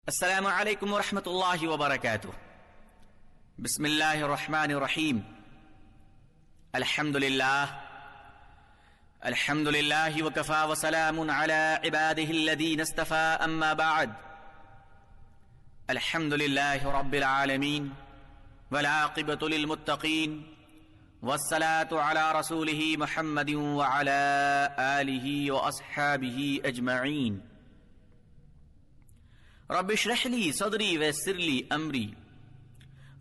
السلام علیکم ورحمۃ اللہ وبرکاتہ۔ بسم اللہ الرحمن الرحیم۔ الحمد للہ وکفى وسلام علی عباده الذین اصطفى، اما بعد۔ الحمد للہ رب العالمین والعاقبۃ للمتقین، والصلاة علی رسولہ محمد وعلی آلہ واصحابہ اجمعین۔ رب اشرح لي صدري ويسر لي امري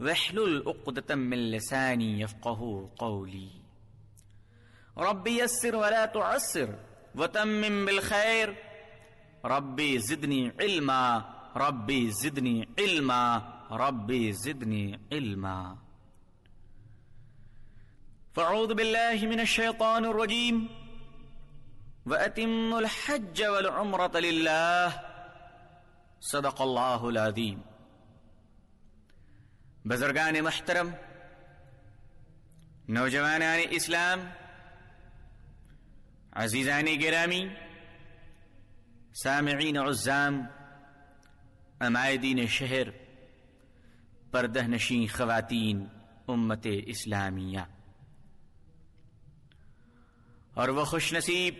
واحلل عقدة من لساني يفقهوا قولي۔ رب يسر ولا تعسر وتمم بالخير، رب زدني علما، رب زدني علما، رب زدني علما۔ فاعوذ بالله من الشيطان الرجيم، وأتم الحج والعمرة لله، صدق اللہ العظیم۔ بزرگان محترم، نوجوانان اسلام، عزیزان گرامی، سامعین عزام، عمائدین شہر، پردہ نشین خواتین امت اسلامیہ، اور وہ خوش نصیب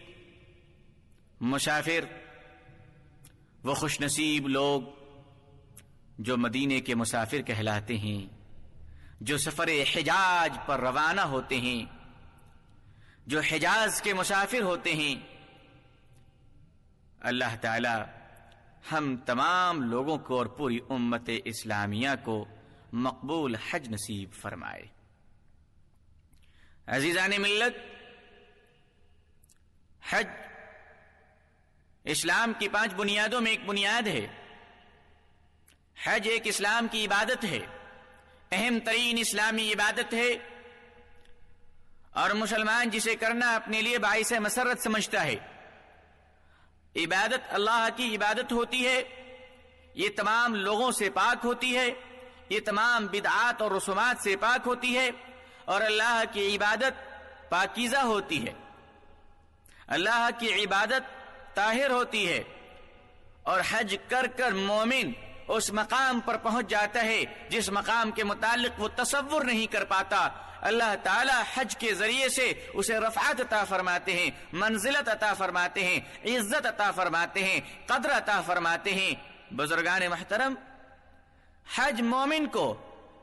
مسافر، وہ خوش نصیب لوگ جو مدینے کے مسافر کہلاتے ہیں، جو سفر حجاج پر روانہ ہوتے ہیں، جو حجاز کے مسافر ہوتے ہیں، اللہ تعالی ہم تمام لوگوں کو اور پوری امت اسلامیہ کو مقبول حج نصیب فرمائے۔ عزیزان ملت، حج اسلام کی 5 بنیادوں میں ایک بنیاد ہے۔ حج ایک اسلام کی عبادت ہے، اہم ترین اسلامی عبادت ہے، اور مسلمان جسے کرنا اپنے لیے باعث مسرت سمجھتا ہے۔ عبادت اللہ کی عبادت ہوتی ہے، یہ تمام لوگوں سے پاک ہوتی ہے، یہ تمام بدعات اور رسومات سے پاک ہوتی ہے، اور اللہ کی عبادت پاکیزہ ہوتی ہے، اللہ کی عبادت طاہر ہوتی ہے، اور حج کر کر مومن اس مقام پر پہنچ جاتا ہے جس مقام کے متعلق وہ تصور نہیں کر پاتا۔ اللہ تعالی حج کے ذریعے سے اسے رفعت عطا فرماتے ہیں، منزلت عطا فرماتے ہیں، عزت عطا فرماتے ہیں، قدر عطا فرماتے ہیں۔ بزرگان محترم، حج مومن کو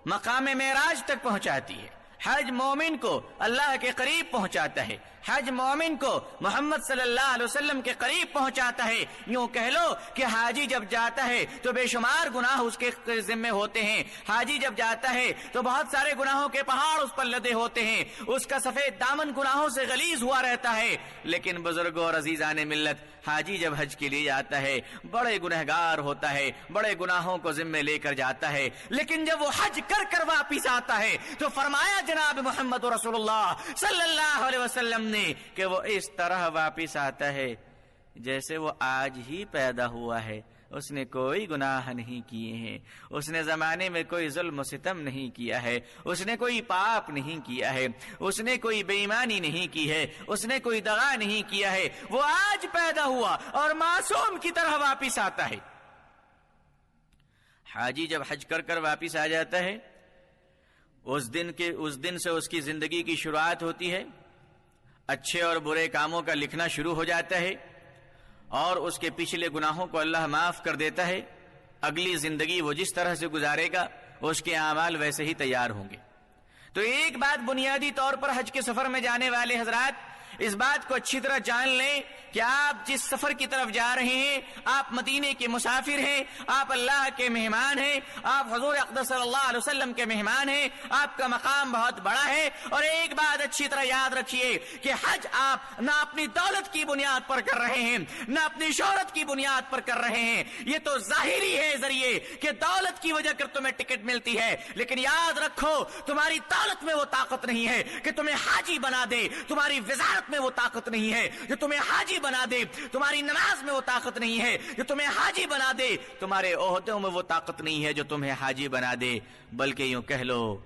مقام معراج تک پہنچاتی ہے، حج مومن کو اللہ کے قریب پہنچاتا ہے، حج مومن کو محمد صلی اللہ علیہ وسلم کے قریب پہنچاتا ہے۔ یوں کہہ لو کہ حاجی جب جاتا ہے تو بے شمار گناہ اس کے ذمہ ہوتے ہیں، حاجی جب جاتا ہے تو بہت سارے گناہوں کے پہاڑ اس پر لدے ہوتے ہیں، اس کا سفید دامن گناہوں سے غلیظ ہوا رہتا ہے۔ لیکن بزرگوں اور عزیزان ملت، حاجی جب حج کے لیے جاتا ہے بڑے گنہگار ہوتا ہے، بڑے گناہوں کو ذمہ لے کر جاتا ہے، لیکن جب وہ حج کر کر واپس آتا ہے تو فرمایا جناب محمد رسول اللہ صلی اللہ علیہ وسلم نے کہ وہ اس طرح واپس آتا ہے جیسے وہ آج ہی پیدا ہوا ہے، اس نے کوئی گناہ نہیں کیے ہیں، اس نے زمانے میں کوئی ظلم و ستم نہیں کیا ہے، اس نے کوئی پاپ نہیں کیا ہے، اس نے کوئی بے ایمانی نہیں کی ہے، اس نے کوئی دغا نہیں کیا ہے، وہ آج پیدا ہوا اور معصوم کی طرح واپس آتا ہے۔ حاجی جب حج کر کر واپس آ جاتا ہے، اس دن سے اس کی زندگی کی شروعات ہوتی ہے، اچھے اور برے کاموں کا لکھنا شروع ہو جاتا ہے، اور اس کے پچھلے گناہوں کو اللہ معاف کر دیتا ہے۔ اگلی زندگی وہ جس طرح سے گزارے گا اس کے اعمال ویسے ہی تیار ہوں گے۔ تو ایک بات بنیادی طور پر حج کے سفر میں جانے والے حضرات اس بات کو اچھی طرح جان لیں کہ آپ جس سفر کی طرف جا رہے ہیں، آپ مدینے کے مسافر ہیں، آپ اللہ کے مہمان ہیں، آپ حضور اقدس صلی اللہ علیہ وسلم کے مہمان ہیں، آپ کا مقام بہت بڑا ہے۔ اور ایک بات اچھی طرح یاد رکھیے کہ حج آپ نہ اپنی دولت کی بنیاد پر کر رہے ہیں، نہ اپنی شہرت کی بنیاد پر کر رہے ہیں، یہ تو ظاہری ہے ذریعے کہ دولت کی وجہ کر تمہیں ٹکٹ ملتی ہے، لیکن یاد رکھو تمہاری دولت میں وہ طاقت نہیں ہے کہ تمہیں حاجی بنا دے، تمہاری وزارت میں وہ طاقت نہیں ہے جو تمہیں حاجی بنا دے، تمہاری نماز میں وہ طاقت نہیں ہے جو تمہیں حاجی بنا دے، تمہارے عہدوں میں وہ طاقت نہیں ہے جو تمہیں حاجی بنا دے، بلکہ یوں کہہ لو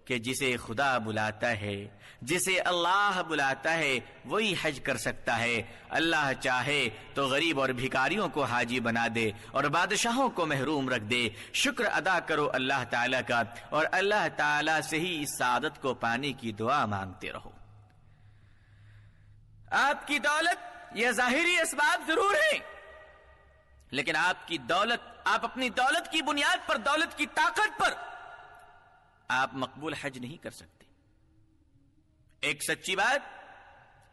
کہ جسے خدا بلاتا ہے، جسے اللہ بلاتا ہے وہی حج کر سکتا ہے۔ اللہ چاہے تو غریب اور بھکاریوں کو حاجی بنا دے اور بادشاہوں کو محروم رکھ دے۔ شکر ادا کرو اللہ تعالیٰ کا، اور اللہ تعالیٰ سے ہی اس سعادت کو پانے کی دعا مانگتے رہو۔ آپ کی دولت یہ ظاہری اسباب ضرور ہیں، لیکن آپ کی دولت، آپ اپنی دولت کی بنیاد پر، دولت کی طاقت پر آپ مقبول حج نہیں کر سکتے۔ ایک سچی بات،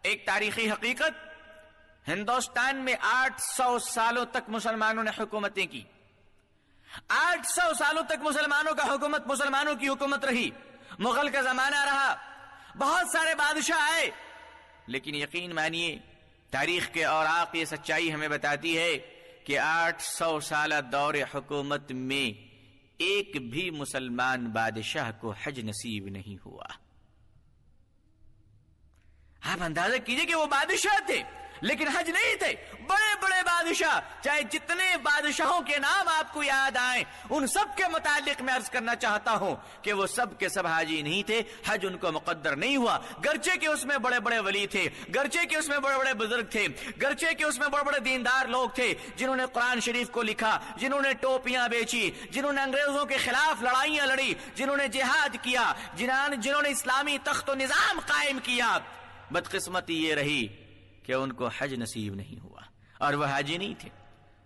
ایک تاریخی حقیقت، ہندوستان میں 800 سالوں تک مسلمانوں نے حکومتیں کی۔ 800 سالوں تک مسلمانوں کا حکومت، مسلمانوں کی حکومت رہی، مغل کا زمانہ رہا، بہت سارے بادشاہ آئے، لیکن یقین مانیے تاریخ کے اوراق یہ سچائی ہمیں بتاتی ہے کہ 800 سالہ دور حکومت میں ایک بھی مسلمان بادشاہ کو حج نصیب نہیں ہوا۔ آپ اندازہ کیجئے کہ وہ بادشاہ تھے لیکن حج نہیں تھے۔ بڑے بڑے بادشاہ، چاہے جتنے بادشاہوں کے نام آپ کو یاد آئیں، ان سب کے متعلق میں عرض کرنا چاہتا ہوں کہ وہ سب کے سب حاجی نہیں تھے، حج ان کو مقدر نہیں ہوا، گرچہ کہ اس میں بڑے بڑے ولی تھے، گرچہ کہ اس میں بڑے بڑے بزرگ تھے، گرچہ کہ اس میں بڑے بڑے دیندار لوگ تھے جنہوں نے قرآن شریف کو لکھا، جنہوں نے ٹوپیاں بیچی، جنہوں نے انگریزوں کے خلاف لڑائیاں لڑی، جنہوں نے جہاد کیا، جنہوں نے اسلامی تخت و نظام قائم کیا۔ بدقسمتی یہ رہی کہ ان کو حج نصیب نہیں ہوا، اور وہ حاجی نہیں تھے۔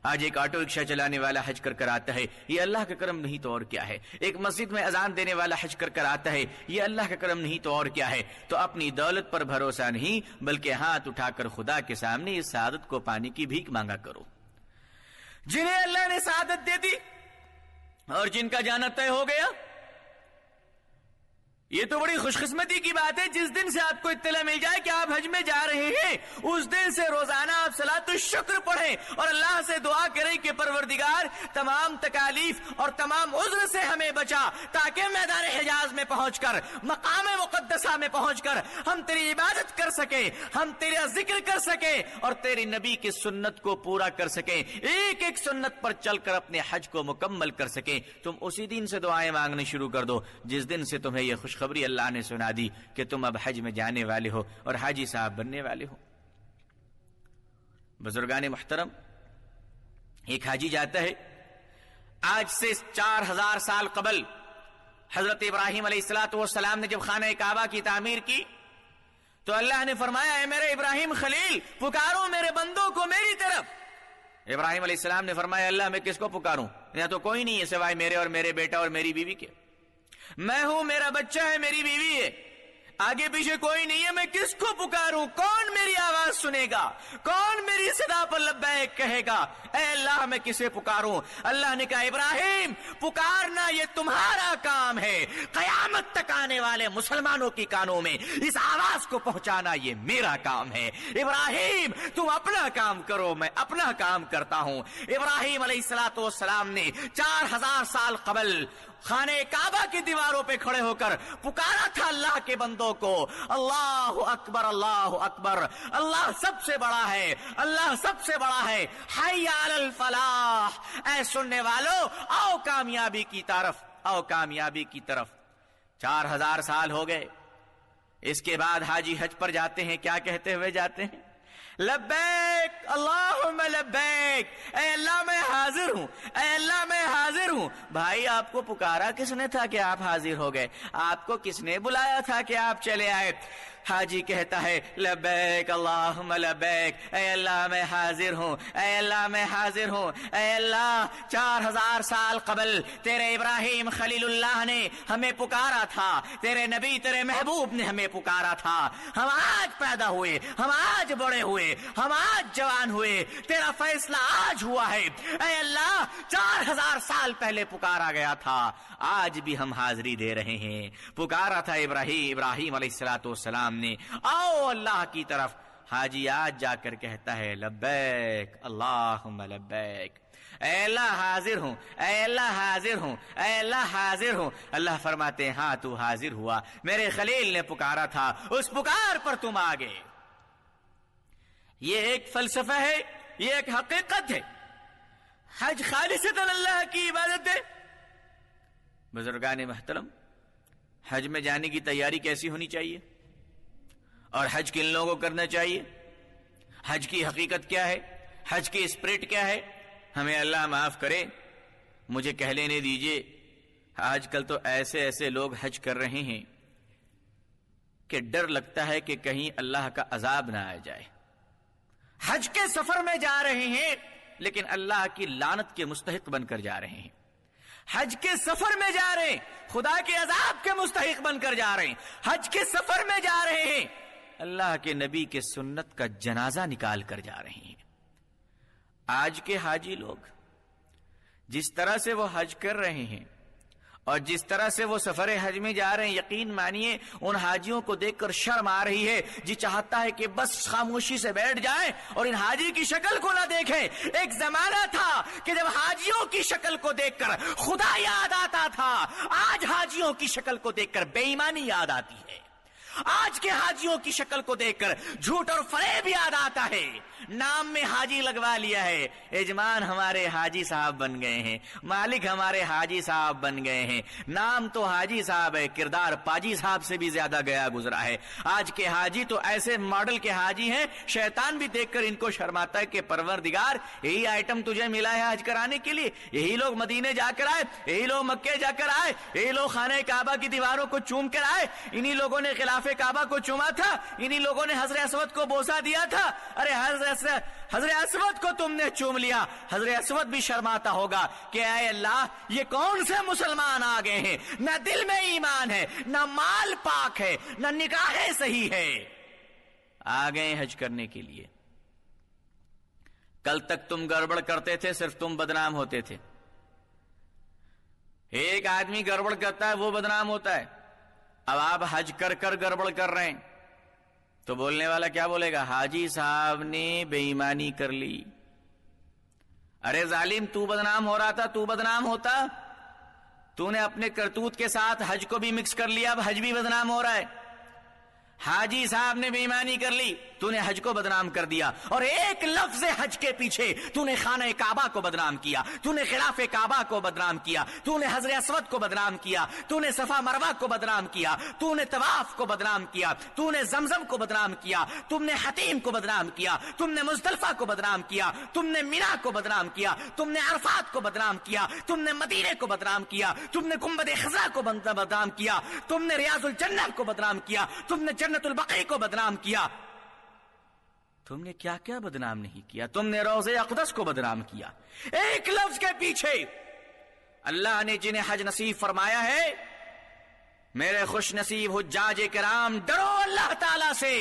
آج ایک آٹو رکشہ چلانے والا حج کر کر آتا ہے، یہ اللہ کا کرم نہیں تو اور کیا ہے۔ ایک مسجد میں اذان دینے والا حج کر کر آتا ہے، یہ اللہ کا کرم نہیں تو اور کیا ہے۔ تو اپنی دولت پر بھروسہ نہیں، بلکہ ہاتھ اٹھا کر خدا کے سامنے اس سعادت کو پانے کی بھیک مانگا کرو۔ جنہیں اللہ نے سعادت دے دی اور جن کا جانا طے ہو گیا، یہ تو بڑی خوش قسمتی کی بات ہے۔ جس دن سے آپ کو اطلاع مل جائے کہ آپ حج میں جا رہے ہیں، اس دن سے روزانہ آپ صلاۃ الشکر پڑھیں اور اللہ سے دعا کریں کہ پروردگار تمام تکالیف اور تمام عذر سے ہمیں بچا، تاکہ میدان حجاز میں پہنچ کر، مقام مقدسہ میں پہنچ کر ہم تیری عبادت کر سکیں، ہم تیرا ذکر کر سکیں اور تیری نبی کی سنت کو پورا کر سکیں، ایک ایک سنت پر چل کر اپنے حج کو مکمل کر سکیں۔ تم اسی دن سے دعائیں مانگنے شروع کر دو جس دن سے تمہیں یہ خوشخبری اللہ نے سنا دی کہ تم اب حج میں جانے والے ہو اور حاجی صاحب بننے والے ہو۔ بزرگان محترم، ایک حاجی جاتا ہے، آج سے 4000 سال قبل حضرت ابراہیم علیہ السلام نے جب خانہ کعبہ کی تعمیر کی تو اللہ نے فرمایا، اے میرے ابراہیم خلیل، پکارو میرے بندوں کو میری طرف۔ ابراہیم علیہ السلام نے فرمایا، اللہ میں کس کو پکاروں؟ یہاں تو کوئی نہیں ہے سوائے میرے اور میرے بیٹا اور میری بیوی کے۔ میں ہوں، میرا بچہ ہے، میری بیوی ہے، آگے پیچھے کوئی نہیں ہے، میں کس کو پکاروں؟ کون میری آواز سنے گا؟ کون میری صدا پر لبیک کہے گا؟ اے اللہ میں کسے پکاروں؟ اللہ نے کہا، ابراہیم پکارنا یہ تمہارا کام ہے، قیامت تک آنے والے مسلمانوں کی کانوں میں اس آواز کو پہنچانا یہ میرا کام ہے۔ ابراہیم تم اپنا کام کرو، میں اپنا کام کرتا ہوں۔ ابراہیم علیہ السلام نے 4000 سال قبل خانہ کعبہ کی دیواروں پہ کھڑے ہو کر پکارا تھا اللہ کے بندوں کو، اللہ اکبر، اللہ اکبر، اللہ سب سے بڑا ہے، اللہ سب سے بڑا ہے، حی علی الفلاح۔ اے سننے والو، آؤ کامیابی کی طرف، آؤ کامیابی کی طرف۔ 4000 سال ہو گئے، اس کے بعد حاجی حج پر جاتے ہیں، کیا کہتے ہوئے جاتے ہیں؟ لبیک اللہم لبیک، اے اللہ میں حاضر ہوں، اے اللہ میں حاضر ہوں۔ بھائی آپ کو پکارا کس نے تھا کہ آپ حاضر ہو گئے؟ آپ کو کس نے بلایا تھا کہ آپ چلے آئے؟ حاجی کہتا ہے، لبیک اللہم لبیک، اے اللہ میں حاضر ہوں، اے اللہ میں حاضر ہوں، اے اللہ 4000 سال قبل تیرے ابراہیم خلیل اللہ نے ہمیں پکارا تھا، تیرے نبی تیرے محبوب نے ہمیں پکارا تھا، ہم آج پیدا ہوئے، ہم آج بڑے ہوئے، ہم آج جوان ہوئے، تیرا فیصلہ آج ہوا ہے۔ اے اللہ 4000 سال پہلے پکارا گیا تھا، آج بھی ہم حاضری دے رہے ہیں۔ پکارا تھا ابراہیم علیہ السلام نے، آؤ اللہ کی طرف۔ حاجی آج جا کر کہتا ہے، لبیک اللہم لبیک، اے اللہ حاضر ہوں، اے اللہ حاضر ہوں، اے اللہ حاضر ہوں۔ اللہ فرماتے ہیں، ہاں تو حاضر ہوا، میرے خلیل نے پکارا تھا، اس پکار پر تم آ گئے۔ یہ ایک فلسفہ ہے، یہ ایک حقیقت ہے۔ حج خالصتاً اللہ کی عبادت ہے۔ بزرگان محترم، حج میں جانے کی تیاری کیسی ہونی چاہیے اور حج کن لوگوں کو کرنا چاہیے، حج کی حقیقت کیا ہے، حج کی اسپرٹ کیا ہے، ہمیں اللہ معاف کرے، مجھے کہہ لینے دیجئے، آج کل تو ایسے ایسے لوگ حج کر رہے ہیں کہ ڈر لگتا ہے کہ کہیں اللہ کا عذاب نہ آ جائے۔ حج کے سفر میں جا رہے ہیں لیکن اللہ کی لعنت کے مستحق بن کر جا رہے ہیں، حج کے سفر میں جا رہے ہیں خدا کے عذاب کے مستحق بن کر جا رہے ہیں، حج کے سفر میں جا رہے ہیں اللہ کے نبی کے سنت کا جنازہ نکال کر جا رہے ہیں۔ آج کے حاجی لوگ جس طرح سے وہ حج کر رہے ہیں اور جس طرح سے وہ سفر حج میں جا رہے ہیں، یقین مانیے ان حاجیوں کو دیکھ کر شرم آ رہی ہے، جی چاہتا ہے کہ بس خاموشی سے بیٹھ جائیں اور ان حاجی کی شکل کو نہ دیکھیں۔ ایک زمانہ تھا کہ جب حاجیوں کی شکل کو دیکھ کر خدا یاد آتا تھا، آج حاجیوں کی شکل کو دیکھ کر بے ایمانی یاد آتی ہے، آج کے حاجیوں کی شکل کو دیکھ کر جھوٹ اور فریب یاد آتا ہے۔ نام میں حاجی لگوا لیا ہے، یجمان ہمارے حاجی صاحب بن گئے ہیں، مالک ہمارے حاجی صاحب بن گئے ہیں، نام تو حاجی صاحب ہے، کردار پاجی صاحب سے بھی زیادہ گیا گزرا ہے۔ آج کے حاجی تو ایسے ماڈل کے حاجی ہیں، شیطان بھی دیکھ کر ان کو شرماتا ہے کہ پروردگار یہی آئٹم تجھے ملا ہے حج کرانے کے لیے، یہی لوگ مدینے جا کر آئے، یہی لوگ مکے جا کر آئے، یہی لوگ خانہ کعبہ کی دیواروں کو چوم کر آئے، انہی لوگوں نے خلاف کعبہ کو چوما تھا، انہی لوگوں نے حضرت اسود کو بوسہ دیا تھا۔ ارے حضرت اسود کو تم نے چوم لیا، حضرت اسود بھی شرماتا ہوگا کہ اے اللہ یہ کون سے مسلمان آ گئے ہیں، نہ دل میں ایمان ہے، نہ مال پاک ہے، نہ نکاح صحیح ہے، آ گئے حج کرنے کے لیے۔ کل تک تم گڑبڑ کرتے تھے، صرف تم بدنام ہوتے تھے۔ ایک آدمی گڑبڑ کرتا ہے وہ بدنام ہوتا ہے، اب آپ حج کر کر گڑبڑ کر رہے ہیں تو بولنے والا کیا بولے گا؟ حاجی صاحب نے بے ایمانی کر لی۔ ارے ظالم، تو بدنام ہو رہا تھا، تو بدنام ہوتا، تو نے اپنے کرتوت کے ساتھ حج کو بھی مکس کر لیا، اب حج بھی بدنام ہو رہا ہے۔ حاجی صاحب نے بے ایمانی کر لی، تو نے حج کو بدنام کر دیا، اور ایک لفظ حج کے پیچھے تو نے خانہ کعبہ کو بدنام کیا، تو نے خلاف کعبہ کو بدنام کیا، تو نے حضرت اسود کو بدنام کیا، تو نے صفا مروہ کو بدنام کیا، تو نے طواف کو بدنام کیا، تو نے زمزم کو بدنام کیا، تم نے حتیم کو بدنام کیا، تم نے مزدلفہ کو بدنام کیا، تم نے مینا کو بدنام کیا، تم نے عرفات کو بدنام کیا، تم نے مدینے کو بدنام کیا، تم نے گنبد خضرا کو بدنام کیا، تم نے ریاض الجنہ کو بدنام کیا، تم نے جنت البقیع کو بدنام کیا، تم نے کیا کیا بدنام نہیں کیا، تم نے روضہ اقدس کو بدنام کیا۔ ایک لفظ کے پیچھے اللہ نے جنہیں حج نصیب فرمایا ہے، میرے خوش نصیب حجاج کرام، ڈرو اللہ تعالی سے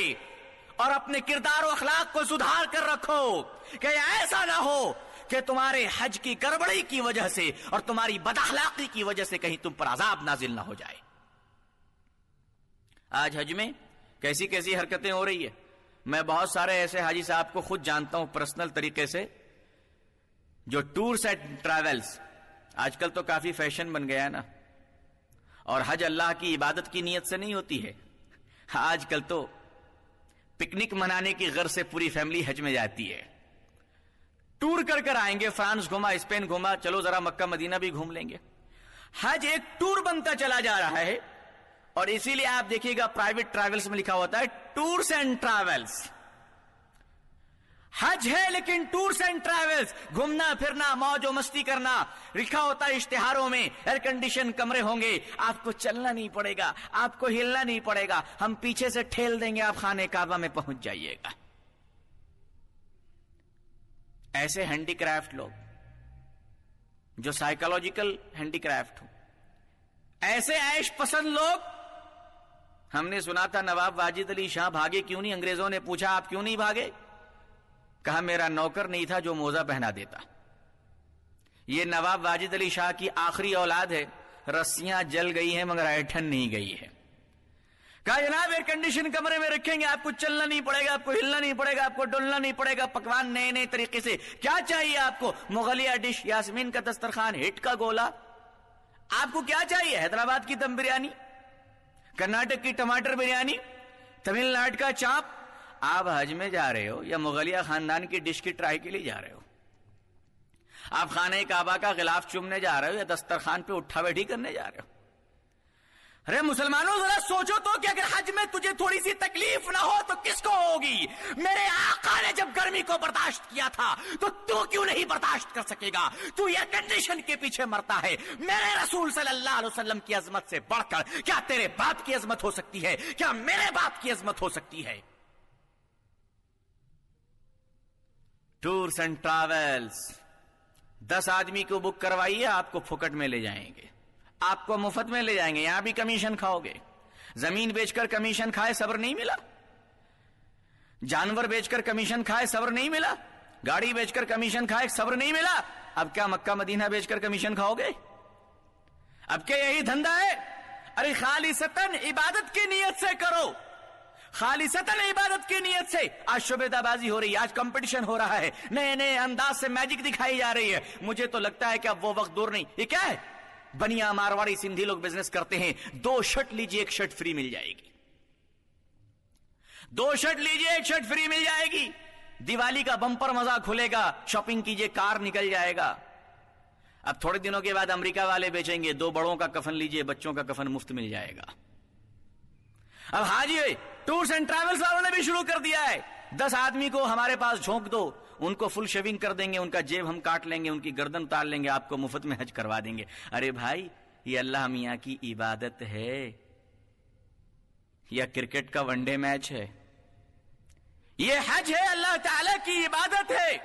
اور اپنے کردار و اخلاق کو سدھار کر رکھو کہ ایسا نہ ہو کہ تمہارے حج کی گڑبڑی کی وجہ سے اور تمہاری بد اخلاقی کی وجہ سے کہیں تم پر عذاب نازل نہ ہو جائے۔ آج حج میں کیسی کیسی حرکتیں ہو رہی ہے، میں بہت سارے ایسے حاجی صاحب کو خود جانتا ہوں پرسنل طریقے سے، جو ٹورز اینڈ ٹریولز، آج کل تو کافی فیشن بن گیا ہے نا، اور حج اللہ کی عبادت کی نیت سے نہیں ہوتی ہے، آج کل تو پکنک منانے کی غرض سے پوری فیملی حج میں جاتی ہے، ٹور کر کر آئیں گے، فرانس گھوما، اسپین گھوما، چلو ذرا مکہ مدینہ بھی گھوم لیں گے۔ حج ایک ٹور بنتا چلا جا رہا ہے، اور اسی لیے آپ دیکھیے گا پرائیویٹ ٹریولز میں لکھا ہوتا ہے ٹورز اینڈ ٹریولز۔ حج ہے لیکن ٹورز اینڈ ٹریولز، گھومنا پھرنا، موج و مستی کرنا، لکھا ہوتا ہے اشتہاروں میں ایئر کنڈیشن کمرے ہوں گے، آپ کو چلنا نہیں پڑے گا، آپ کو ہلنا نہیں پڑے گا، ہم پیچھے سے ٹھیل دیں گے، آپ خانہ کعبہ میں پہنچ جائیے گا۔ ایسے ہینڈی کرافٹ لوگ جو سائیکولوجیکل ہینڈی کرافٹ ہو، ایسے عیش پسند لوگ، ہم نے سنا تھا نواب واجد علی شاہ بھاگے کیوں نہیں، انگریزوں نے پوچھا آپ کیوں نہیں بھاگے، کہا میرا نوکر نہیں تھا جو موزہ پہنا دیتا۔ یہ نواب واجد علی شاہ کی آخری اولاد ہے، رسیاں جل گئی ہیں مگر ایٹھن نہیں گئی ہے۔ کہا جناب ایئر کنڈیشن کمرے میں رکھیں گے، آپ کو چلنا نہیں پڑے گا، آپ کو ہلنا نہیں پڑے گا، آپ کو ڈولنا نہیں پڑے گا، پکوان نئے نئے طریقے سے، کیا چاہیے آپ کو؟ مغلیہ ڈش، یاسمین کا دسترخوان، ہٹ کا گولا، آپ کو کیا چاہیے؟ حیدرآباد کی دم بریانی، کرناٹک کی ٹماٹر بریانی، تمل ناڈو کا چاپ۔ آپ حج میں جا رہے ہو یا مغلیہ خاندان کی ڈش کی ٹرائی کے لیے جا رہے ہو؟ آپ خانہ کعبہ کا غلاف چومنے جا رہے ہو یا دسترخوان پہ اٹھا بیٹھی کرنے جا رہے ہو؟ ارے مسلمانوں ذرا سوچو تو کہ اگر حج میں تجھے تھوڑی سی تکلیف نہ ہو تو کس کو ہوگی؟ میرے آقا نے جب گرمی کو برداشت کیا تھا تو کیوں نہیں برداشت کر سکے گا؟ تو ایئر کنڈیشن کے پیچھے مرتا ہے۔ میرے رسول صلی اللہ علیہ وسلم کی عظمت سے بڑھ کر کیا تیرے باپ کی عظمت ہو سکتی ہے؟ کیا میرے باپ کی عظمت ہو سکتی ہے؟ ٹورز اینڈ ٹریولز 10 آدمی کو بک کروائیے، آپ کو پھکٹ میں لے جائیں گے، آپ کو مفت میں لے جائیں گے، یہاں بھی کمیشن کھاؤ گے۔ زمین بیچ کر کمیشن کھائے صبر نہیں ملا، جانور بیچ کر کمیشن کھائے صبر نہیں ملا، گاڑی بیچ کر کمیشن کھائے صبر نہیں ملا، اب کیا مکہ مدینہ بیچ کر کمیشن کھاؤ گے؟ اب کیا یہی دھندا ہے؟ ارے خالصتاً عبادت کی نیت سے کرو، خالصتاً عبادت کی نیت سے۔ آج شعبہ بازی ہو رہی ہے، آج کمپٹیشن ہو رہا ہے، نئے نئے انداز سے میجک دکھائی جا رہی ہے۔ مجھے تو لگتا ہے کہ اب وہ وقت دور نہیں۔ یہ کیا ہے؟ بنیا مارواڑی سندھی لوگ بزنس کرتے ہیں، 2 شرٹ لیجئے 1 شرٹ فری مل جائے گی، 2 شرٹ لیجئے 1 شرٹ فری مل جائے گی، دیوالی کا بمپر مزہ کھلے گا، شاپنگ کیجئے کار نکل جائے گا۔ اب تھوڑے دنوں کے بعد امریکہ والے بیچیں گے، 2 بڑوں کا کفن لیجئے بچوں کا کفن مفت مل جائے گا۔ اب حاجی ٹورز اینڈ ٹریولز والوں نے بھی شروع کر دیا ہے، 10 آدمی کو ہمارے پاس جھونک دو، ان کو فل شیونگ کر دیں گے، ان کا جیب ہم کاٹ لیں گے، ان کی گردن اتار لیں گے، آپ کو مفت میں حج کروا دیں گے۔ ارے بھائی، یہ اللہ میاں کی عبادت ہے یا کرکٹ کا ون ڈے میچ ہے؟ یہ حج ہے، اللہ تعالی کی عبادت ہے۔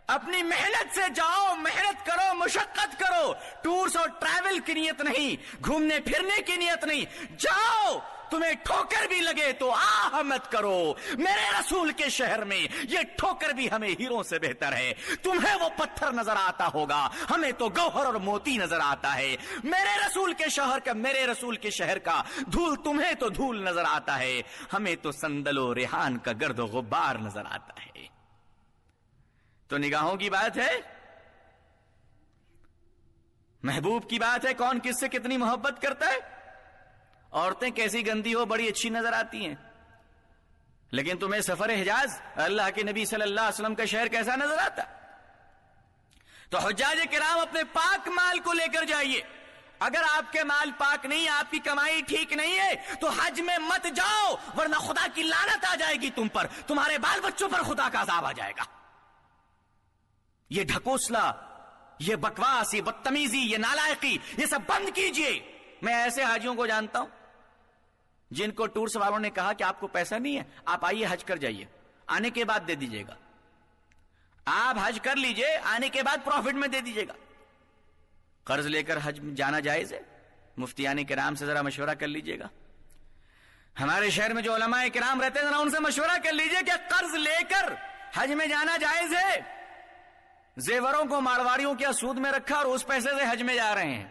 اپنی محنت سے جاؤ، محنت کرو، مشقت کرو، ٹورز اور ٹریول کی نیت نہیں، گھومنے پھرنے کی نیت نہیں، جاؤ، تمہیں ٹھوکر بھی لگے تو آہ مت کرو۔ میرے رسول کے شہر میں یہ ٹھوکر بھی ہمیں ہیروں سے بہتر ہے۔ تمہیں وہ پتھر نظر آتا ہوگا، ہمیں تو گوہر اور موتی نظر آتا ہے۔ میرے رسول کے شہر کا دھول تمہیں تو دھول نظر آتا ہے، ہمیں تو صندل و ریحان کا گرد و غبار نظر آتا ہے۔ تو نگاہوں کی بات ہے، محبوب کی بات ہے، کون کس سے کتنی محبت کرتا ہے۔ عورتیں کیسی گندی ہو بڑی اچھی نظر آتی ہیں، لیکن تمہیں سفر حجاز اللہ کے نبی صلی اللہ علیہ وسلم کا شہر کیسا نظر آتا؟ تو حجاج کرام اپنے پاک مال کو لے کر جائیے۔ اگر آپ کے مال پاک نہیں، آپ کی کمائی ٹھیک نہیں ہے تو حج میں مت جاؤ، ورنہ خدا کی لعنت آ جائے گی تم پر، تمہارے بال بچوں پر خدا کا عذاب آ جائے گا۔ یہ ڈھکوسلا، یہ بکواس، یہ بدتمیزی، یہ نالائقی، یہ سب بند کیجئے۔ میں ایسے حاجیوں کو جانتا ہوں جن کو ٹورز والوں نے کہا کہ آپ کو پیسہ نہیں ہے، آپ آئیے حج کر جائیے، آنے کے بعد دے دیجئے گا۔ آپ حج کر لیجئے، آنے کے بعد پروفٹ میں دے دیجئے گا۔ قرض لے کر حج جانا جائز ہے؟ مفتیان کرام سے ذرا مشورہ کر لیجئے گا۔ ہمارے شہر میں جو علماء کرام رہتے ہیں ذرا ان سے مشورہ کر لیجئے کہ قرض لے کر حج میں جانا جائز ہے؟ زیوروں کو مارواڑیوں کے سود میں رکھا اور اس پیسے سے حج میں جا رہے ہیں،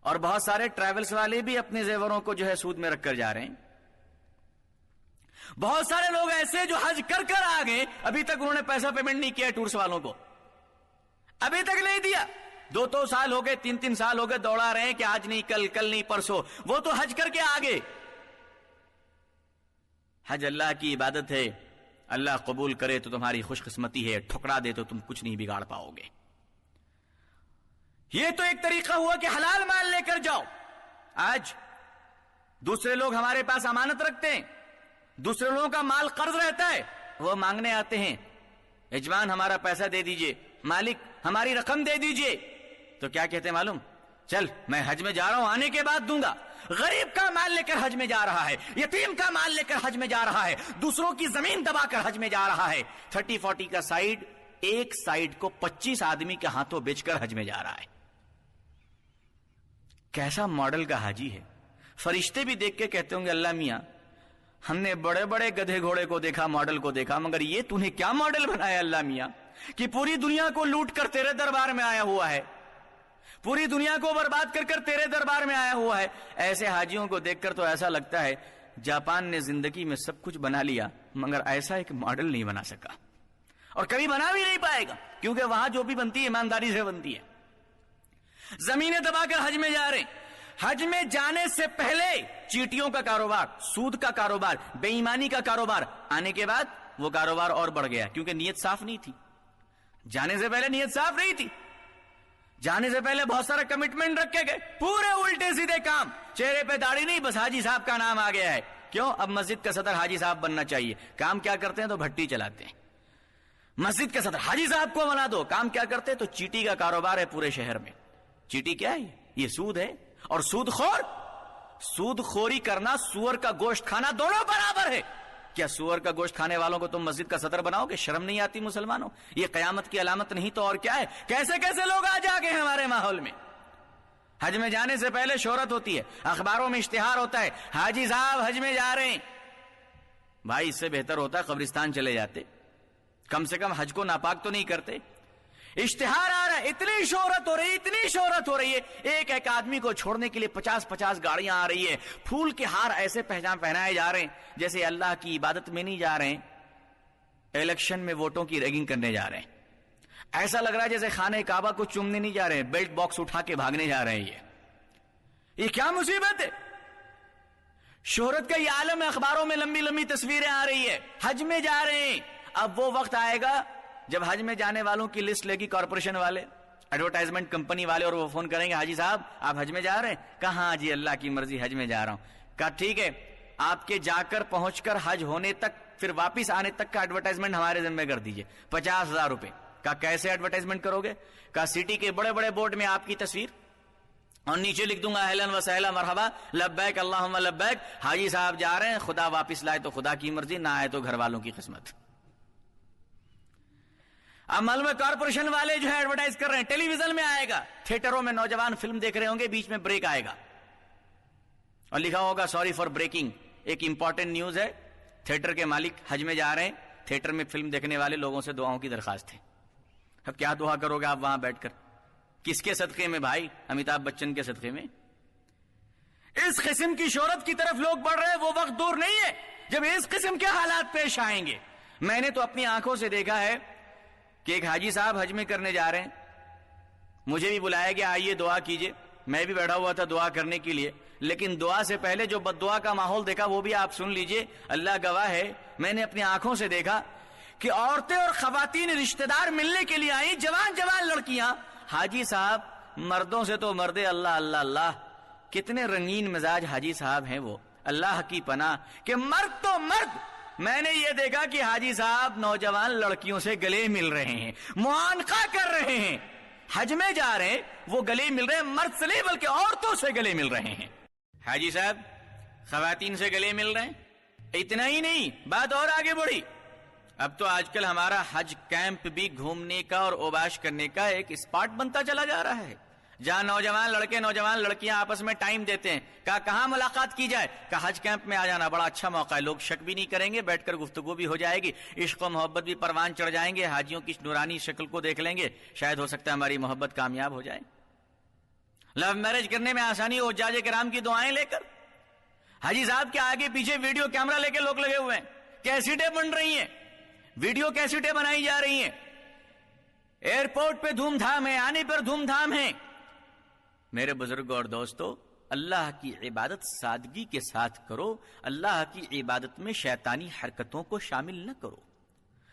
اور بہت سارے ٹریولز والے بھی اپنے زیوروں کو جو ہے سود میں رکھ کر جا رہے ہیں۔ بہت سارے لوگ ایسے جو حج کر کر آ گئے، ابھی تک انہوں نے پیسہ پیمنٹ نہیں کیا ٹورز والوں کو، ابھی تک نہیں دیا۔ 2 سال ہو گئے، 3 سال ہو گئے، دوڑا رہے ہیں کہ آج نہیں کل نہیں پرسوں، وہ تو حج کر کے آگے۔ حج اللہ کی عبادت ہے، اللہ قبول کرے تو تمہاری خوش قسمتی ہے، ٹھکرا دے تو تم کچھ نہیں بگاڑ پاؤ گے۔ یہ تو ایک طریقہ ہوا کہ حلال مال لے کر جاؤ۔ آج دوسرے لوگ ہمارے پاس امانت رکھتے ہیں، دوسرے لوگوں کا مال قرض رہتا ہے، وہ مانگنے آتے ہیں، یجمان ہمارا پیسہ دے دیجئے، مالک ہماری رقم دے دیجئے، تو کیا کہتے ہیں معلوم؟ چل میں حج میں جا رہا ہوں، آنے کے بعد دوں گا۔ غریب کا مال لے کر حج میں جا رہا ہے، یتیم کا مال لے کر حج میں جا رہا ہے، دوسروں کی زمین دبا کر حج میں جا رہا ہے، 30-40 کا سائیڈ، ایک سائیڈ کو 25 آدمی کے ہاتھوں بیچ کر حج میں جا رہا ہے۔ کیسا ماڈل کا حاجی ہے؟ فرشتے بھی دیکھ کے کہتے ہوں گے اللہ میاں ہم نے بڑے بڑے گدھے گھوڑے کو دیکھا، ماڈل کو دیکھا، مگر یہ تو نے کیا ماڈل بنایا اللہ میاں کہ پوری دنیا کو لوٹ کر تیرے دربار میں آیا ہوا ہے، پوری دنیا کو برباد کر کر تیرے دربار میں آیا ہوا ہے۔ ایسے حاجیوں کو دیکھ کر تو ایسا لگتا ہے جاپان نے زندگی میں سب کچھ بنا لیا مگر ایسا ایک ماڈل نہیں بنا سکا، اور کبھی بنا بھی نہیں پائے گا، کیونکہ وہاں جو بھی بنتی ہے ایمانداری سے بنتی ہے۔ زمینیں دبا کر حج میں جا رہے ہیں، حج میں جانے سے پہلے چیٹیوں کا کاروبار، سود کا کاروبار، بے ایمانی کا کاروبار، آنے کے بعد وہ کاروبار اور بڑھ گیا کیونکہ نیت صاف نہیں تھی، جانے سے پہلے نیت صاف نہیں تھی۔ جانے سے پہلے بہت سارا کمٹمنٹ رکھے گئے, پورے الٹے سیدھے کام, چہرے پہ داڑھی نہیں, بس حاجی صاحب کا نام آ گیا ہے. کیوں؟ اب مسجد کا صدر حاجی صاحب بننا چاہیے. کام کیا کرتے ہیں؟ تو بھٹی چلاتے ہیں. مسجد کا صدر حاجی صاحب کو بنا دو. کام کیا کرتے ہیں؟ تو چیٹی کا کاروبار ہے پورے شہر میں. چیٹی کیا ہے؟ یہ سود ہے. اور سود خور, سود خوری کرنا, سور کا گوشت کھانا دونوں برابر ہے. کیا سور کا گوشت کھانے والوں کو تم مسجد کا صدر بناؤ گے؟ شرم نہیں آتی مسلمانوں؟ یہ قیامت کی علامت نہیں تو اور کیا ہے؟ کیسے کیسے لوگ آ جا گئے ہمارے ماحول میں. حج میں جانے سے پہلے شہرت ہوتی ہے, اخباروں میں اشتہار ہوتا ہے, حاجی صاحب حج میں جا رہے ہیں. بھائی اس سے بہتر ہوتا ہے قبرستان چلے جاتے, کم سے کم حج کو ناپاک تو نہیں کرتے. اشتہار آ رہا ہے, اتنی شہرت ہو رہی ہے, اتنی شہرت ہو رہی ہے, ایک ایک آدمی کو چھوڑنے کے لیے 50-50 گاڑیاں آ رہی ہے, پھول کے ہار ایسے پہنائے جا رہے ہیں جیسے اللہ کی عبادت میں نہیں جا رہے ہیں, الیکشن میں ووٹوں کی ریگنگ کرنے جا رہے ہیں. ایسا لگ رہا ہے جیسے خانہ کعبہ کو چومنے نہیں جا رہے ہیں, بیلٹ باکس اٹھا کے بھاگنے جا رہے ہیں. یہ کیا مصیبت ہے؟ شہرت کا یہ عالم ہے, اخباروں میں لمبی لمبی تصویریں آ رہی ہے, حج میں جا رہے ہیں. اب وہ وقت آئے گا جب حج میں جانے والوں کی لسٹ لے گی کارپوریشن والے, ایڈورٹائزمنٹ کمپنی والے, اور وہ فون کریں گے حاجی صاحب آپ حج میں جا رہے ہیں؟ کہاں جی اللہ کی مرضی حج میں جا رہا ہوں. کہا ٹھیک ہے, آپ کے جا کر پہنچ کر حج ہونے تک پھر واپس آنے تک کا ایڈورٹائزمنٹ ہمارے ذمہ کر دیجئے, 50,000 روپے. کہا کیسے ایڈورٹائزمنٹ کرو گے؟ کہا سٹی کے بڑے بڑے بورڈ میں آپ کی تصویر اور نیچے لکھ دوں گا اہلاً و سہلا مرحبا لبیک اللہم لبیک, حاجی صاحب جا رہے ہیں, خدا واپس لائے تو خدا کی مرضی, نہ آئے تو گھر والوں کی قسمت. اب معلوم ہے کارپوریشن والے جو ہے ایڈورٹائز کر رہے ہیں, ٹیلی ویژن میں آئے گا, تھیٹروں میں نوجوان فلم دیکھ رہے ہوں گے, بیچ میں بریک آئے گا اور لکھا ہوگا سوری فار بریکنگ, ایک امپورٹنٹ نیوز ہے, تھیٹر کے مالک حج میں جا رہے ہیں, تھیٹر میں فلم دیکھنے والے لوگوں سے دعاؤں کی درخواست ہے. اب کیا دعا کرو گے آپ وہاں بیٹھ کر؟ کس کے صدقے میں بھائی؟ امیتابھ بچن کے صدقے میں. اس قسم کی شہرت کی طرف لوگ بڑھ رہے ہیں, وہ وقت دور نہیں ہے جب اس قسم کے حالات پیش آئیں گے. میں نے تو اپنی آنکھوں سے دیکھا ہے کہ ایک حاجی صاحب حج میں کرنے جا رہے ہیں, مجھے بھی بلایا گیا آئیے دعا کیجئے, میں بھی بیٹھا ہوا تھا دعا کرنے کے لیے, لیکن دعا سے پہلے جو بد دعا کا ماحول دیکھا وہ بھی آپ سن لیجئے. اللہ گواہ ہے, میں نے اپنی آنکھوں سے دیکھا کہ عورتیں اور خواتین رشتہ دار ملنے کے لیے آئیں, جوان جوان لڑکیاں. حاجی صاحب مردوں سے تو مردے, اللہ اللہ اللہ, کتنے رنگین مزاج حاجی صاحب ہیں وہ, اللہ کی پناہ, کہ مرد تو مرد. میں نے یہ دیکھا کہ حاجی صاحب نوجوان لڑکیوں سے گلے مل رہے ہیں, معانقہ کر رہے ہیں. حج میں جا رہے ہیں, وہ گلے مل رہے ہیں, مرد سے نہیں بلکہ عورتوں سے گلے مل رہے ہیں. حاجی صاحب خواتین سے گلے مل رہے ہیں. اتنا ہی نہیں, بات اور آگے بڑھی. اب تو آج کل ہمارا حج کیمپ بھی گھومنے کا اور اوباش کرنے کا ایک اسپاٹ بنتا چلا جا رہا ہے, جہاں نوجوان لڑکے نوجوان لڑکیاں آپس میں ٹائم دیتے ہیں. کہاں ملاقات کی جائے؟ حج کیمپ میں آ جانا, بڑا اچھا موقع ہے, لوگ شک بھی نہیں کریں گے, بیٹھ کر گفتگو بھی ہو جائے گی, عشق و محبت بھی پروان چڑھ جائیں گے, حاجیوں کی نورانی شکل کو دیکھ لیں گے, شاید ہو سکتا ہے ہماری محبت کامیاب ہو جائے. لو میرج کرنے میں آسانی ہو, حجاج کرام کی دعائیں لے کر. حاجی صاحب کے آگے پیچھے ویڈیو کیمرہ لے کے لوگ لگے ہوئے ہیں, کیسیٹیں بن رہی ہیں, ویڈیو کیسیٹیں بنائی جا رہی ہیں, ایئرپورٹ پہ دھوم دھام ہے, آنے پر دھوم دھام ہے. میرے بزرگ اور دوستو, اللہ کی عبادت سادگی کے ساتھ کرو, اللہ کی عبادت میں شیطانی حرکتوں کو شامل نہ کرو,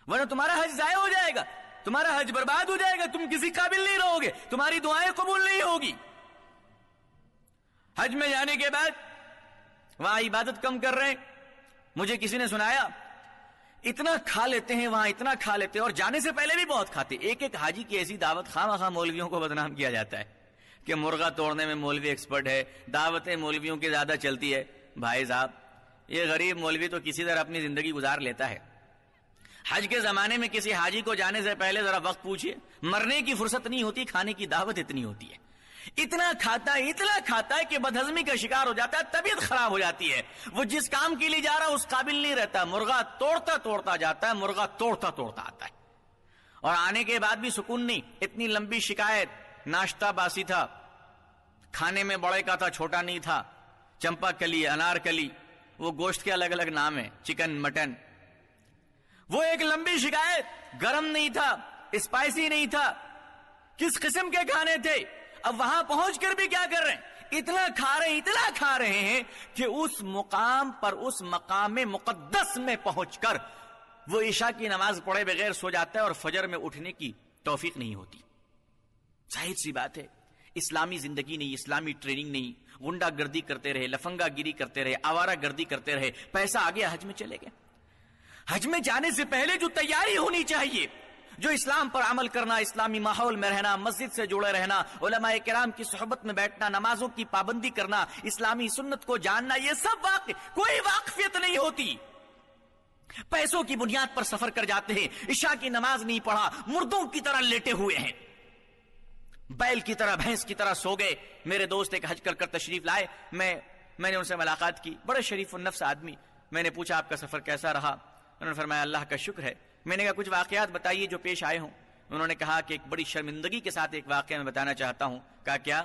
ورنہ تمہارا حج ضائع ہو جائے گا, تمہارا حج برباد ہو جائے گا, تم کسی قابل نہیں رہو گے, تمہاری دعائیں قبول نہیں ہوگی. حج میں جانے کے بعد وہاں عبادت کم کر رہے ہیں. مجھے کسی نے سنایا اتنا کھا لیتے ہیں وہاں, اتنا کھا لیتے ہیں, اور جانے سے پہلے بھی بہت کھاتے. ایک ایک حاجی کی ایسی دعوت, خواہ مولویوں کو بدنام کیا جاتا ہے کہ مرغا توڑنے میں مولوی ایکسپرٹ ہے, دعوتیں مولویوں کی زیادہ چلتی ہے. بھائی صاحب یہ غریب مولوی تو کسی طرح اپنی زندگی گزار لیتا ہے. حج کے زمانے میں کسی حاجی کو جانے سے پہلے ذرا وقت پوچھئے, مرنے کی فرصت نہیں ہوتی, کھانے کی دعوت اتنی ہوتی ہے. اتنا کھاتا ہے کہ بدہضمی کا شکار ہو جاتا ہے, طبیعت خراب ہو جاتی ہے. وہ جس کام کے لیے جا رہا اس قابل نہیں رہتا, مرغا توڑتا جاتا ہے, مرغا توڑتا آتا ہے, اور آنے کے بعد بھی سکون نہیں. اتنی لمبی شکایت, ناشتہ باسی تھا, کھانے میں بڑے کا تھا, چھوٹا نہیں تھا, چمپا کلی, انار کلی, وہ گوشت کے الگ الگ نام ہیں, چکن مٹن. وہ ایک لمبی شکایت, گرم نہیں تھا, اسپائسی نہیں تھا, کس قسم کے کھانے تھے. اب وہاں پہنچ کر بھی کیا کر رہے ہیں, اتنا کھا رہے ہیں کہ اس مقام پر, اس مقام مقدس میں پہنچ کر وہ عشاء کی نماز پڑھے بغیر سو جاتا ہے, اور فجر میں اٹھنے کی توفیق نہیں ہوتی. ظاہر سی بات ہے اسلامی زندگی نہیں، اسلامی ٹریننگ نہیں، غنڈہ گردی کرتے رہے، لفنگا گیری کرتے رہے، آوارہ گردی کرتے رہے، پیسہ آ گیا حج میں چلے گئے۔ حج میں جانے سے پہلے جو تیاری ہونی چاہیے، جو اسلام پر عمل کرنا، اسلامی ماحول میں رہنا، مسجد سے جڑے رہنا، علماء کرام کی صحبت میں بیٹھنا، نمازوں کی پابندی کرنا، اسلامی سنت کو جاننا، یہ سب کوئی واقفیت نہیں ہوتی۔ پیسوں کی بنیاد پر سفر کر جاتے ہیں، عشاء کی نماز نہیں پڑھا، مردوں کی طرح لیٹے ہوئے ہیں، بیل کی طرح، بھینس کی طرح سو گئے۔ میرے دوست ایک حج کر تشریف لائے، میں نے ان سے ملاقات کی، بڑے شریف النفس آدمی۔ میں نے پوچھا آپ کا سفر کیسا رہا؟ انہوں نے فرمایا اللہ کا شکر ہے۔ میں نے کہا کچھ واقعات بتائیے جو پیش آئے ہوں۔ انہوں نے کہا کہ ایک بڑی شرمندگی کے ساتھ ایک واقعہ میں بتانا چاہتا ہوں۔ کہا کیا؟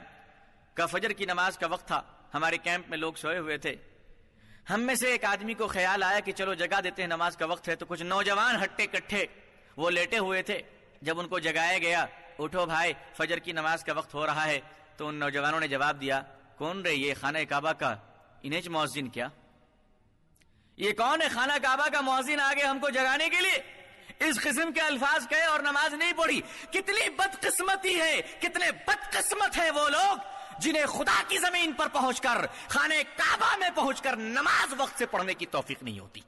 کہا فجر کی نماز کا وقت تھا، ہمارے کیمپ میں لوگ سوئے ہوئے تھے، ہم میں سے ایک آدمی کو خیال آیا کہ چلو جگا دیتے ہیں، نماز کا وقت ہے، تو کچھ نوجوان ہٹے کٹھے وہ لیٹے ہوئے تھے۔ جب ان کو جگایا گیا، اٹھو بھائی فجر کی نماز کا وقت ہو رہا ہے، تو ان نوجوانوں نے جواب دیا کون رہے یہ خانہ کعبہ کا انہیں مؤذن؟ کیا یہ کون ہے خانہ کعبہ کا مؤذن آگے ہم کو جگانے کے لیے؟ اس قسم کے الفاظ کہے اور نماز نہیں پڑھی۔ کتنی بدقسمتی ہے، کتنے بدقسمت ہیں وہ لوگ جنہیں خدا کی زمین پر پہنچ کر، خانہ کعبہ میں پہنچ کر نماز وقت سے پڑھنے کی توفیق نہیں ہوتی۔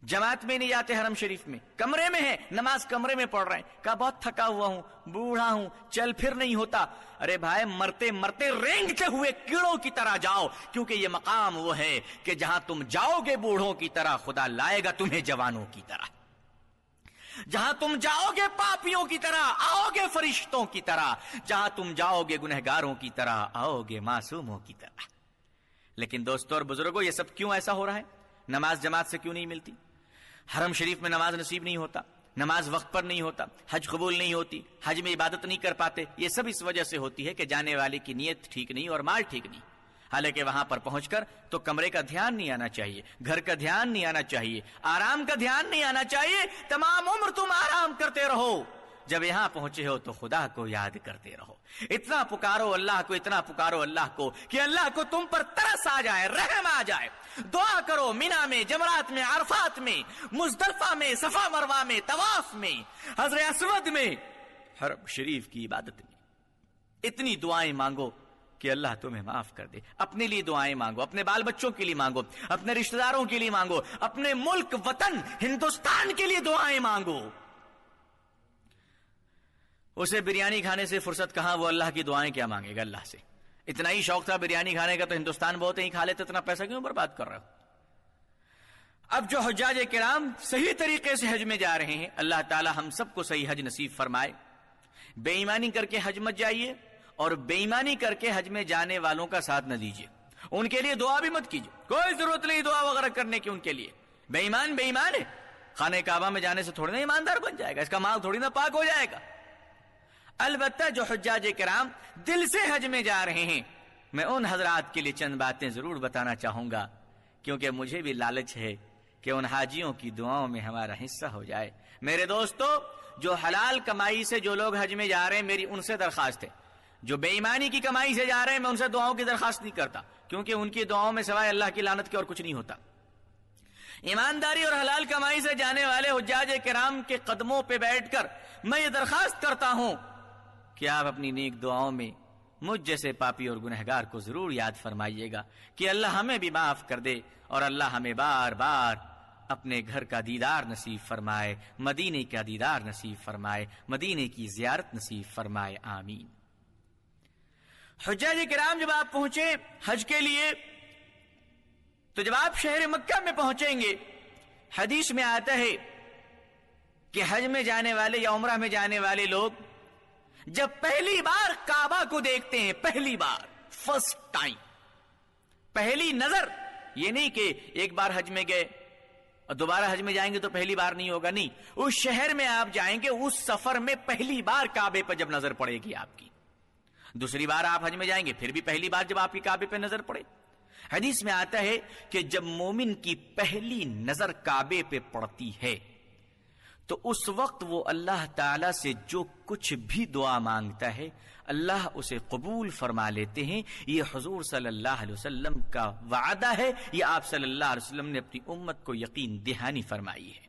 جماعت میں نہیں جاتے، حرم شریف میں کمرے میں ہیں، نماز کمرے میں پڑھ رہے ہیں۔ کہا بہت تھکا ہوا ہوں، بوڑھا ہوں، چل پھر نہیں ہوتا۔ ارے بھائی مرتے مرتے رینگتے ہوئے کیڑوں کی طرح جاؤ، کیونکہ یہ مقام وہ ہے کہ جہاں تم جاؤ گے بوڑھوں کی طرح، خدا لائے گا تمہیں جوانوں کی طرح۔ جہاں تم جاؤ گے پاپیوں کی طرح، آؤ گے فرشتوں کی طرح۔ جہاں تم جاؤ گے گنہگاروں کی طرح، آؤ گے معصوموں کی طرح۔ لیکن دوستو اور بزرگوں، یہ سب کیوں ایسا ہو رہا ہے؟ نماز جماعت سے کیوں نہیں ملتی؟ حرم شریف میں نماز نصیب نہیں ہوتا، نماز وقت پر نہیں ہوتا، حج قبول نہیں ہوتی، حج میں عبادت نہیں کر پاتے۔ یہ سب اس وجہ سے ہوتی ہے کہ جانے والے کی نیت ٹھیک نہیں اور مال ٹھیک نہیں۔ حالانکہ وہاں پر پہنچ کر تو کمرے کا دھیان نہیں آنا چاہیے، گھر کا دھیان نہیں آنا چاہیے، آرام کا دھیان نہیں آنا چاہیے۔ تمام عمر تم آرام کرتے رہو، جب یہاں پہنچے ہو تو خدا کو یاد کرتے رہو۔ اتنا پکارو اللہ کو، اتنا پکارو اللہ کو کہ اللہ کو تم پر ترس آ جائے، رحم آ جائے۔ دعا کرو مینا میں، جمرات میں، عرفات میں، مزدلفہ میں، صفا مروہ میں، طواف میں، حجر اسود میں، حرم شریف کی عبادت میں اتنی دعائیں مانگو کہ اللہ تمہیں معاف کر دے۔ اپنے لیے دعائیں مانگو، اپنے بال بچوں کے لیے مانگو، اپنے رشتہ داروں کے لیے مانگو، اپنے ملک وطن ہندوستان کے لیے دعائیں مانگو۔ اسے بریانی کھانے سے فرصت کہاں، وہ اللہ کی دعائیں کیا مانگے گا اللہ سے؟ اتنا ہی شوق تھا بریانی کھانے کا تو ہندوستان بہت ہی کھا لیتے، اتنا پیسہ کیوں برباد کر رہے ہو؟ اب جو حجاج کرام صحیح طریقے سے حج میں جا رہے ہیں، اللہ تعالی ہم سب کو صحیح حج نصیب فرمائے۔ بے ایمانی کر کے حج مت جائیے، اور بے ایمانی کر کے حج میں جانے والوں کا ساتھ نہ دیجیے، ان کے لیے دعا بھی مت کیجیے، کوئی ضرورت نہیں دعا وغیرہ کرنے کی ان کے لیے۔ بے ایمان بے ایمان ہے، خانہ کعبہ میں جانے سے تھوڑی نا ایماندار بن جائے گا، اس کا مال تھوڑی نا پاک ہو جائے گا۔ البتہ جو حجاج کرام دل سے حج میں جا رہے ہیں، میں ان حضرات کے لیے چند باتیں ضرور بتانا چاہوں گا، کیونکہ مجھے بھی لالچ ہے کہ ان حاجیوں کی دعاؤں میں ہمارا حصہ ہو جائے۔ میرے دوستو، جو حلال کمائی سے جو لوگ حج میں جا رہے ہیں، میری ان سے درخواست ہے۔ جو بے ایمانی کی کمائی سے جا رہے ہیں، میں ان سے دعاؤں کی درخواست نہیں کرتا، کیونکہ ان کی دعاؤں میں سوائے اللہ کی لعنت کے اور کچھ نہیں ہوتا۔ ایمانداری اور حلال کمائی سے جانے والے حجاج کرام کے قدموں پہ بیٹھ کر میں یہ درخواست کرتا ہوں کہ آپ اپنی نیک دعاؤں میں مجھ جیسے پاپی اور گنہگار کو ضرور یاد فرمائیے گا کہ اللہ ہمیں بھی معاف کر دے، اور اللہ ہمیں بار بار اپنے گھر کا دیدار نصیب فرمائے، مدینے کا دیدار نصیب فرمائے، مدینے کی زیارت نصیب فرمائے، آمین۔ حجاج کرام جب آپ پہنچے حج کے لیے، تو جب آپ شہر مکہ میں پہنچیں گے، حدیث میں آتا ہے کہ حج میں جانے والے یا عمرہ میں جانے والے لوگ جب پہلی بار کعبہ کو دیکھتے ہیں، پہلی بار، فرسٹ ٹائم، پہلی نظر، یہ نہیں کہ ایک بار حج میں گئے اور دوبارہ حج میں جائیں گے تو پہلی بار نہیں ہوگا، نہیں، اس شہر میں آپ جائیں گے، اس سفر میں پہلی بار کعبے پر جب نظر پڑے گی آپ کی، دوسری بار آپ حج میں جائیں گے پھر بھی پہلی بار جب آپ کی کعبے پہ نظر پڑے۔ حدیث میں آتا ہے کہ جب مومن کی پہلی نظر کعبے پہ پڑتی ہے تو اس وقت وہ اللہ تعالی سے جو کچھ بھی دعا مانگتا ہے اللہ اسے قبول فرما لیتے ہیں۔ یہ حضور صلی اللہ علیہ وسلم کا وعدہ ہے، یہ آپ صلی اللہ علیہ وسلم نے اپنی امت کو یقین دہانی فرمائی ہے۔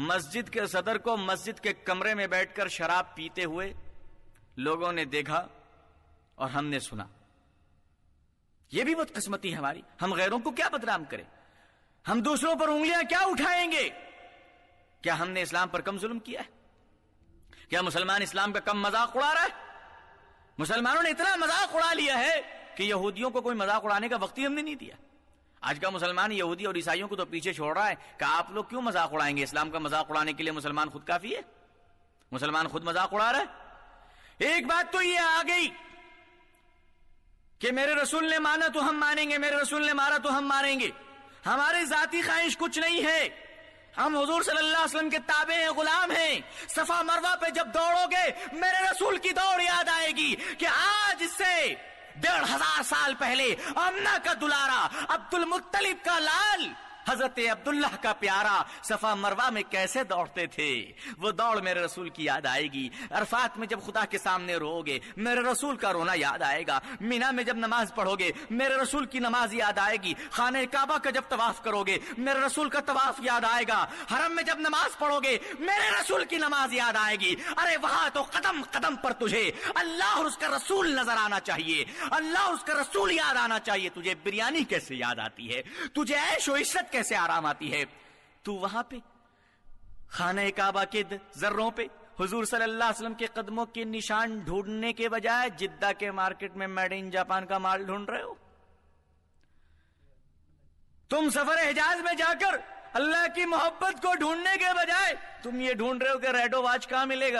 مسجد کے صدر کو مسجد کے کمرے میں بیٹھ کر شراب پیتے ہوئے لوگوں نے دیکھا اور ہم نے سنا. یہ بھی بہت قسمتی ہے ہماری. ہم غیروں کو کیا بدنام کریں؟ ہم دوسروں پر انگلیاں کیا اٹھائیں گے؟ کیا ہم نے اسلام پر کم ظلم کیا ہے؟ کیا مسلمان اسلام کا کم مذاق اڑا رہا ہے؟ مسلمانوں نے اتنا مذاق اڑا لیا ہے کہ یہودیوں کو کوئی مذاق اڑانے کا وقت ہی ہم نے نہیں دیا. آج کا مسلمان یہودی اور عیسائیوں کو تو پیچھے چھوڑ رہا ہے کہ آپ لوگ کیوں مذاق اڑائیں گے؟ اسلام کا مذاق اڑانے کے لیے مسلمان خود کافی ہے. مسلمان خود مذاق اڑا رہا ہے. ایک بات تو یہ آ گئی کہ میرے رسول نے مانا تو ہم مانیں گے، میرے رسول نے مارا تو ہم مانیں گے. ہماری ذاتی خواہش کچھ نہیں ہے. ہم حضور صلی اللہ علیہ وسلم کے تابع ہیں، غلام ہیں. صفا مروہ پہ جب دوڑو گے میرے رسول کی دوڑ یاد آئے گی کہ آج سے 1500 سال پہلے آمنہ کا دلارا، عبد المطلب کا لال، حضرت عبداللہ کا پیارا صفا مروہ میں کیسے دوڑتے تھے. وہ دوڑ میرے رسول کی یاد آئے گی. عرفات میں جب خدا کے سامنے رو گے میرے رسول کا رونا یاد آئے گا. مینا میں جب نماز پڑھو گے میرے رسول کی نماز یاد آئے گی. خانہ کعبہ کا جب طواف کرو گے میرے رسول کا طواف یاد آئے گا. حرم میں جب نماز پڑھو گے میرے رسول کی نماز یاد آئے گی. ارے وہاں تو قدم قدم پر تجھے اللہ اور اس کا رسول نظر آنا چاہیے، اللہ اور اس کا رسول یاد آنا چاہیے. تجھے بریانی کیسے یاد آتی ہے؟ تجھے عیش و عشرت کیسے آرام آتی ہے؟ تو وہاں پہ خانہ کعبہ کے ذروں پہ حضور صلی اللہ علیہ وسلم کے قدموں کے نشان ڈھونڈنے کے بجائے جدہ کے مارکیٹ میں میڈ ان جاپان کا مال ڈھونڈ رہے ہو. تم سفر حجاز میں جا کر اللہ کی محبت کو ڈھونڈنے کے بجائے تم یہ ڈھونڈ رہے ہو کہ ریڈو واچ کہاں ملے گا.